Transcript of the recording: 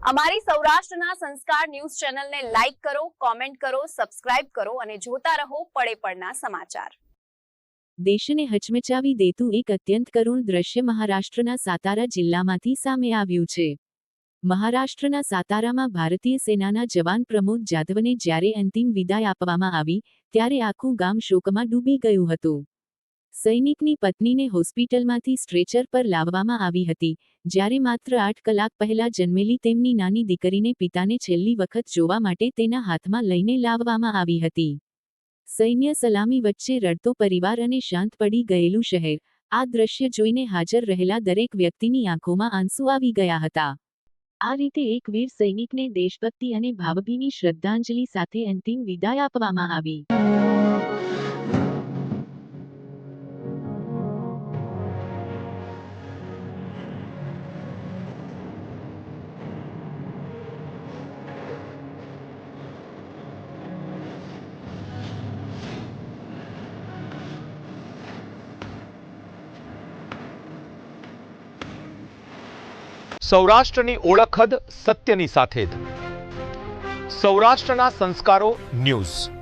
અમારી સૌરાષ્ટ્રના સંસ્કાર ન્યૂઝ ચેનલને લાઈક કરો, કોમેન્ટ કરો, સબસ્ક્રાઇબ કરો અને જોતા રહો પળે પળના સમાચાર। દેશને હચમચાવી દેતું એક અત્યંત કરુણ દ્રશ્ય મહારાષ્ટ્રના સાતારા જિલ્લામાંથી સામે આવ્યું છે। મહારાષ્ટ્રના સાતારામાં ભારતીય સેનાના જવાન પ્રમોદ જાધવને જ્યારે અંતિમ વિદાય આપવામાં આવી ત્યારે આખું ગામ શોકમાં ડૂબી ગયું હતું। સૈનિકની પત્નીને હોસ્પિટલમાંથી સ્ટ્રેચર પર લાવવામાં આવી હતી, જ્યારે માત્ર 8 કલાક પહેલા જન્મેલી તેમની નાની દીકરીને પિતાને છેલ્લી વખત જોવા માટે તેના હાથમાં લઈને લાવવામાં આવી હતી। સૈન્ય સલામી વચ્ચે રડતો પરિવાર અને શાંત પડી ગયેલું શહેર, આ દ્રશ્ય જોઈને હાજર રહેલા દરેક વ્યક્તિની આંખોમાં આંસુ આવી ગયા હતા। આ રીતે એક વીર સૈનિકને દેશભક્તિ અને ભાવભીની શ્રદ્ધાંજલિ સાથે અંતિમ વિદાય આપવામાં આવી। સૌરાષ્ટ્રની ઓળખ જ સત્યની સાથે જ। સૌરાષ્ટ્રના સંસ્કારો ન્યૂઝ।